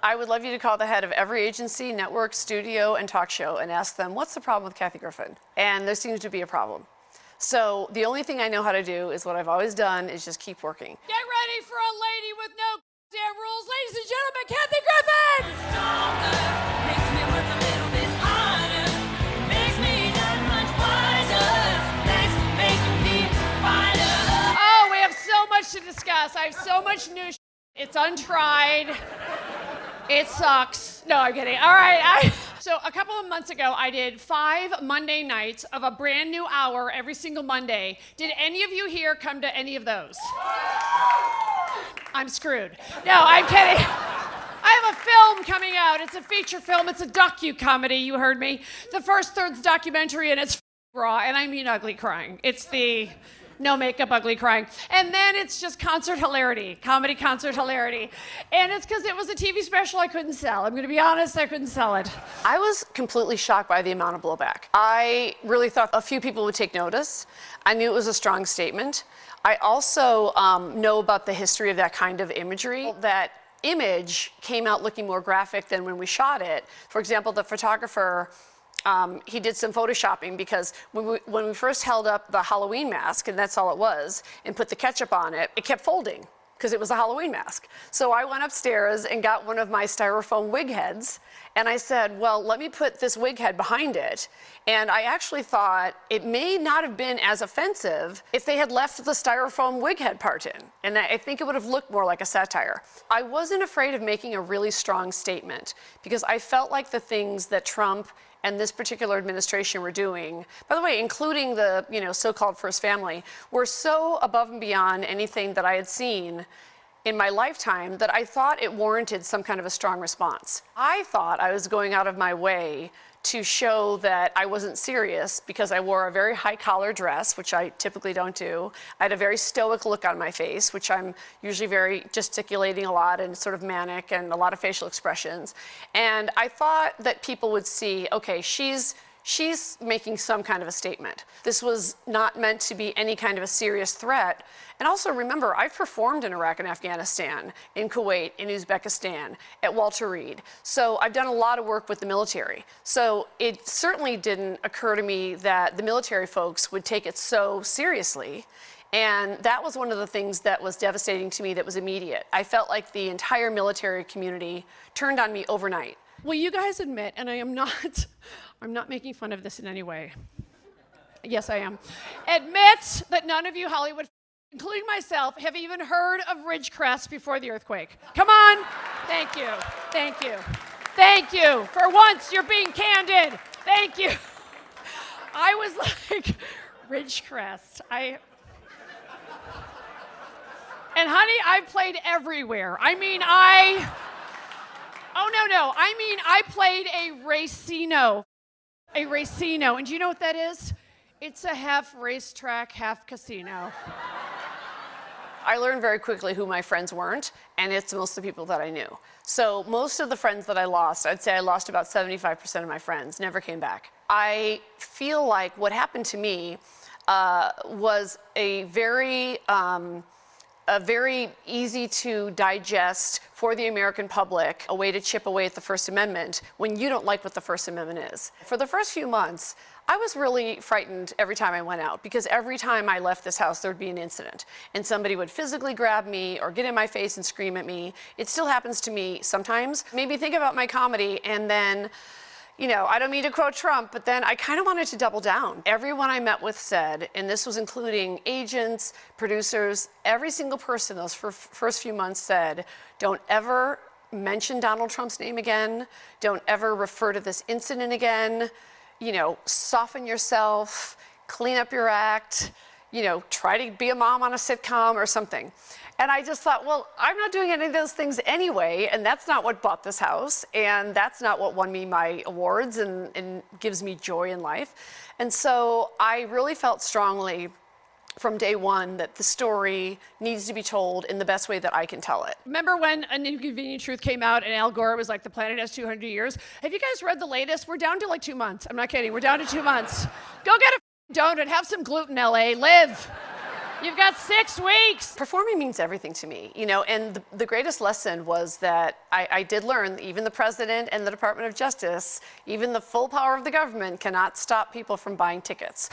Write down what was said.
I would love you to call the head of every agency, network, studio, and talk show and ask them, what's the problem with Kathy Griffin? And there seems to be a problem. So the only thing I know how to do is what I've always done, is just keep working. Get ready for a lady with no damn rules. Ladies and gentlemen, Kathy Griffin! Stronger, makes me work a little bit harder, makes me that much wiser, makes me finer. Oh, we have so much to discuss. I have so much new shit. It's untried. It sucks. No, I'm kidding. All right. So a couple of months ago, I did 5 Monday nights of a brand new hour every single Monday. Did any of you here come to any of those? I'm screwed. No, I'm kidding. I have a film coming out. It's a feature film. It's a docu-comedy. You heard me. The first third's documentary, and it's raw, and I mean ugly crying. It's the no makeup, ugly crying. And then it's just concert hilarity, comedy concert hilarity. And it's because it was a TV special I couldn't sell. I'm gonna be honest, I couldn't sell it. I was completely shocked by the amount of blowback. I really thought a few people would take notice. I knew it was a strong statement. I also know about the history of that kind of imagery. That image came out looking more graphic than when we shot it. For example, the photographer, he did some photoshopping because when we first held up the Halloween mask, and that's all it was, and put the ketchup on it, it kept folding because it was a Halloween mask. So I went upstairs and got one of my styrofoam wig heads, and I said, well, let me put this wig head behind it. And I actually thought it may not have been as offensive if they had left the styrofoam wig head part in. And I think it would have looked more like a satire. I wasn't afraid of making a really strong statement because I felt like the things that Trump and this particular administration were doing, by the way, including the so-called first family, were so above and beyond anything that I had seen in my lifetime that I thought it warranted some kind of a strong response. I thought I was going out of my way to show that I wasn't serious because I wore a very high collar dress, which I typically don't do. I had a very stoic look on my face, which I'm usually very gesticulating a lot and sort of manic and a lot of facial expressions. And I thought that people would see, okay, she's making some kind of a statement. This was not meant to be any kind of a serious threat. And also remember, I've performed in Iraq and Afghanistan, in Kuwait, in Uzbekistan, at Walter Reed. So I've done a lot of work with the military. So it certainly didn't occur to me that the military folks would take it so seriously. And that was one of the things that was devastating to me that was immediate. I felt like the entire military community turned on me overnight. Will you guys admit, and I'm not making fun of this in any way. Yes, I am. Admit that none of you Hollywood, including myself, have even heard of Ridgecrest before the earthquake. Come on. Thank you. Thank you. Thank you. For once, you're being candid. Thank you. I was like, Ridgecrest. And honey, I've played everywhere. I played a racino. A racino. And do you know what that is? It's a half racetrack, half casino. I learned very quickly who my friends weren't, and it's most of the people that I knew. So most of the friends that I lost, I'd say I lost about 75% of my friends, never came back. I feel like what happened to me was a very easy to digest for the American public, a way to chip away at the First Amendment when you don't like what the First Amendment is. For the first few months, I was really frightened every time I went out because every time I left this house, there'd be an incident and somebody would physically grab me or get in my face and scream at me. It still happens to me sometimes. Made me think about my comedy, and then I don't mean to quote Trump, but then I kind of wanted to double down. Everyone I met with said, and this was including agents, producers, every single person those first few months said, don't ever mention Donald Trump's name again. Don't ever refer to this incident again. Soften yourself, clean up your act, try to be a mom on a sitcom or something. And I just thought, well, I'm not doing any of those things anyway, and that's not what bought this house, and that's not what won me my awards and gives me joy in life. And so I really felt strongly from day one that the story needs to be told in the best way that I can tell it. Remember when An Inconvenient Truth came out and Al Gore was like, the planet has 200 years? Have you guys read the latest? We're down to like 2 months. I'm not kidding. We're down to 2 months. Go get a donut. Have some gluten, LA. Live. You've got 6 weeks. Performing means everything to me, you know, and the greatest lesson was that I did learn that even the president and the Department of Justice, even the full power of the government cannot stop people from buying tickets.